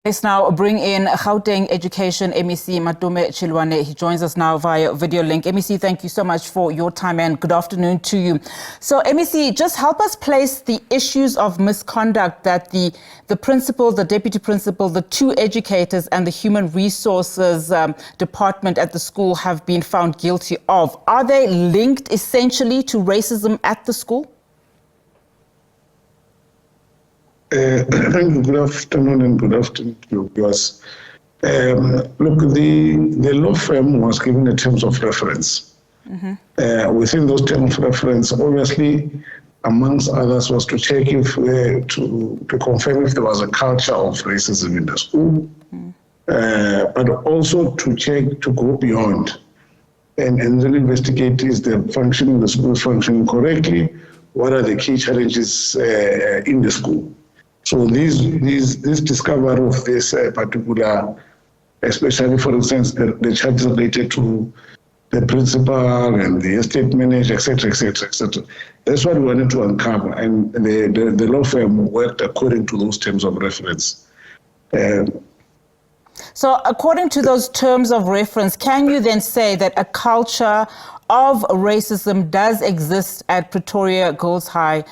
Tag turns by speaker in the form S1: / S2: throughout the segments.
S1: Let's now bring in Gauteng Education MEC Matome Chiloane. He joins us now via video link. MEC, thank you so much for your time and good afternoon to you. So MEC, just help us place the issues of misconduct that the principal, the deputy principal, the two educators and the human resources department at the school have been found guilty of. Are they linked essentially to racism at the school?
S2: Thank you. Good afternoon and good afternoon to you viewers. Look, the law firm was given the terms of reference. Within those terms of reference, obviously, amongst others, was to check if to confirm if there was a culture of racism in the school, but also to check to go beyond and then investigate is the school functioning correctly. What are the key challenges in the school? So this discovery of this particular, especially for instance, the charges related to the principal and the estate manager, etc., etc., etc. That's what we wanted to uncover, and the law firm worked according to those terms of reference.
S1: So according to those terms of reference, can you then say that a culture of racism does exist at Pretoria Girls High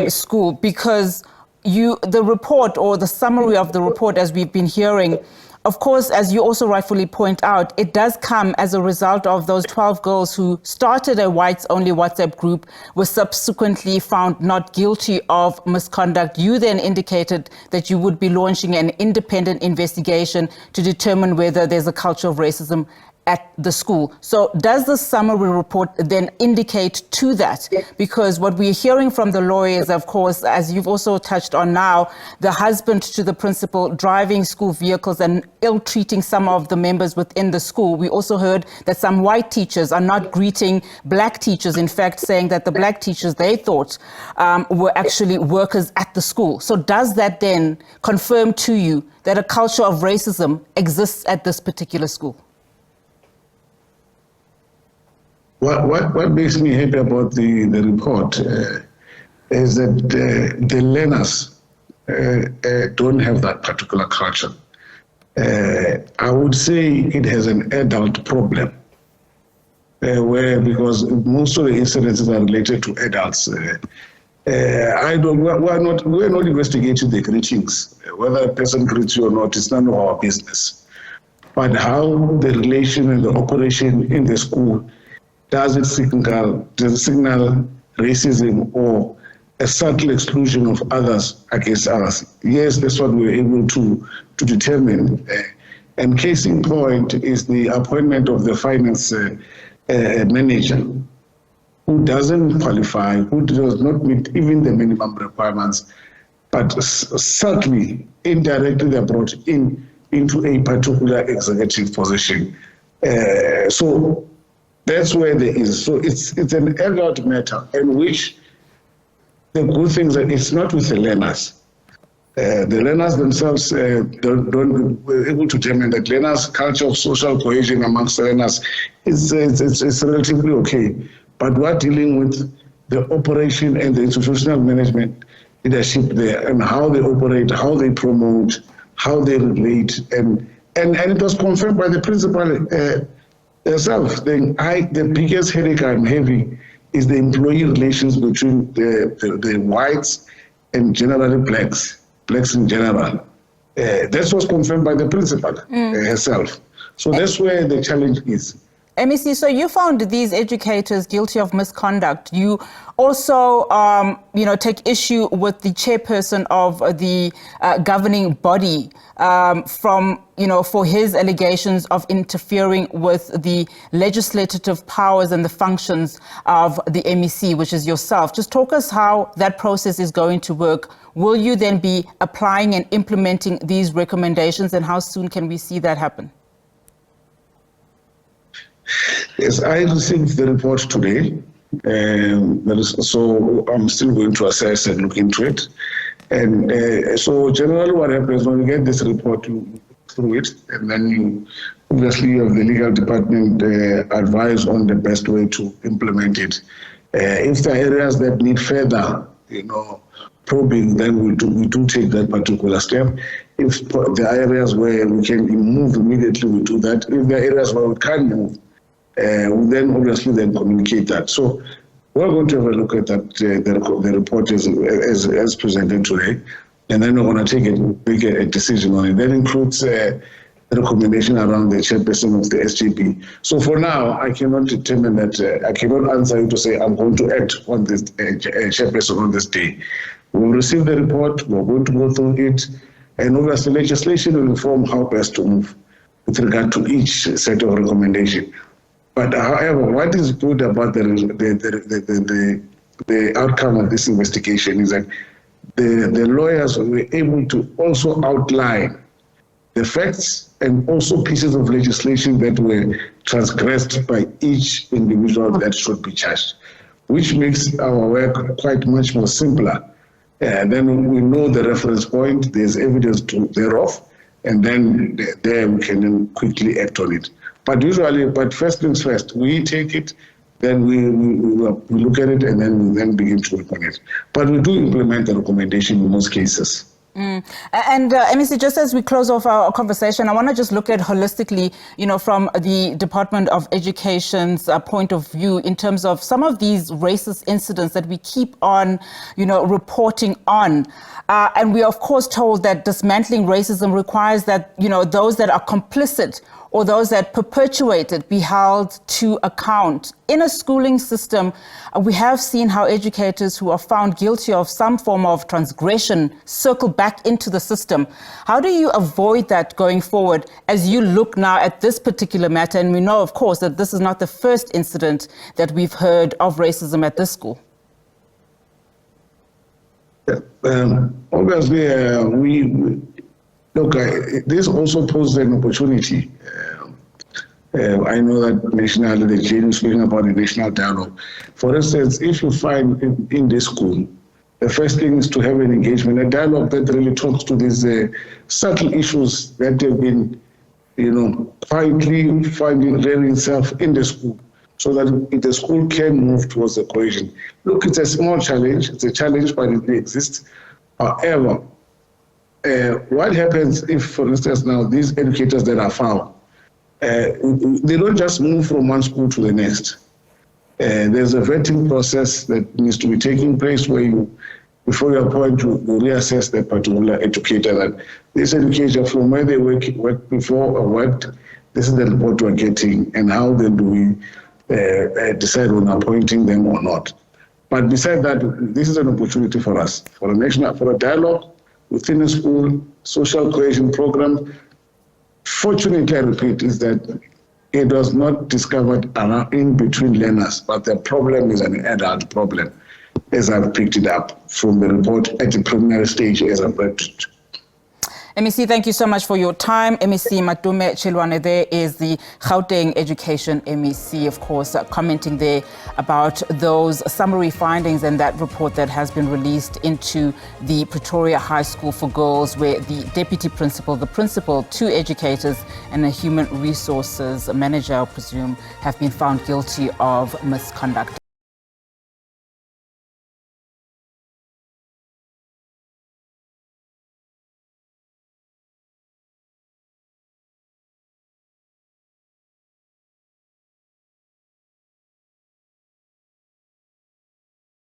S1: School? Because the report or the summary of the report, as we've been hearing, of course, as you also rightfully point out, it does come as a result of those 12 girls who started a whites-only WhatsApp group, were subsequently found not guilty of misconduct. You then indicated that you would be launching an independent investigation to determine whether there's a culture of racism at the school. So does the summary report then indicate to that? Because what we're hearing from the lawyers, of course, as you've also touched on now, the husband to the principal driving school vehicles and ill-treating some of the members within the school. We also heard that some white teachers are not greeting black teachers, in fact, saying that the black teachers they thought were actually workers at the school. So does that then confirm to you that a culture of racism exists at this particular school?
S2: What makes me happy about the report is that the learners don't have that particular culture. I would say it has an adult problem, because most of the incidences are related to adults. We're not investigating the greetings. Whether a person greets you or not, it's none of our business. But how the relation and the operation in the school does it signal racism or a subtle exclusion of others against others? Yes, that's what we were able to determine. And case in point is the appointment of the finance manager, who doesn't qualify, who does not meet even the minimum requirements, but subtly, indirectly, they're brought into a particular executive position. So that's where there is. So it's an adult matter in which the good things that it's not with the learners. The learners themselves we're able to determine that learners' culture of social cohesion amongst the learners is relatively okay. But we're dealing with the operation and the institutional management leadership there, and how they operate, how they promote, how they relate, and it was confirmed by the principal herself. The biggest headache I'm having is the employee relations between the whites and generally blacks in general. That was confirmed by the principal herself. So that's where the challenge is.
S1: MEC, so you found these educators guilty of misconduct. You also, take issue with the chairperson of the governing body for his allegations of interfering with the legislative powers and the functions of the MEC, which is yourself. Just talk us how that process is going to work. Will you then be applying and implementing these recommendations, and how soon can we see that happen?
S2: Yes, I received the report today, so I'm still going to assess and look into it. And so generally what happens when you get this report, you look through it, and then you obviously have the legal department advise on the best way to implement it. If there are areas that need further, probing, then we do take that particular step. If there are areas where we can move immediately, we do that. If there are areas where we can't move, we then obviously then communicate that. So we're going to have a look at that, the report as presented today, and then we're going to make a decision on it. That includes the recommendation around the chairperson of the SGB. So for now, I cannot determine that, I cannot answer you to say I'm going to act on this chairperson on this day. We'll receive the report, we're going to go through it, and obviously legislation will inform how best to move with regard to each set of recommendation. But however, what is good about the outcome of this investigation is that the lawyers were able to also outline the facts and also pieces of legislation that were transgressed by each individual that should be charged, which makes our work quite much more simpler. Then we know the reference point, there's evidence thereof, and then there we can then quickly act on it. But first things first, we take it, then we look at it, and then we then begin to work on it. But we do implement the recommendation in most cases.
S1: And MEC, just as we close off our conversation, I want to just look at holistically, from the Department of Education's point of view in terms of some of these racist incidents that we keep on, reporting on. And we are, of course, told that dismantling racism requires that, those that are complicit or those that perpetuate it be held to account. In a schooling system, we have seen how educators who are found guilty of some form of transgression circle back into the system. How do you avoid that going forward as you look now at this particular matter? And we know, of course, that this is not the first incident that we've heard of racism at this school.
S2: Obviously, this also poses an opportunity. I know that nationally, the Jane is speaking about the national dialogue. For instance, if you find in this school, the first thing is to have an engagement, a dialogue that really talks to these subtle issues that have been, quietly rearing itself in the school, so that the school can move towards the cohesion. Look, it's a small challenge. It's a challenge, but it exists. However, what happens if, for instance, now these educators that are found, they don't just move from one school to the next. There's a vetting process that needs to be taking place where before you appoint, you reassess that particular educator, that this educator from where they worked before or worked, this is the report we're getting, and how then do we decide on appointing them or not. But besides that, this is an opportunity for us, for a dialogue within a school, social cohesion program. Fortunately, I repeat, is that it was not discovered in between learners, but the problem is an adult problem, as I've picked it up from the report at the preliminary stage as I've read it.
S1: MEC, thank you so much for your time. MEC Matome Chiloane there is the Gauteng Education MEC, of course, commenting there about those summary findings and that report that has been released into the Pretoria High School for Girls, where the deputy principal, the principal, 2 educators and a human resources manager, I presume, have been found guilty of misconduct.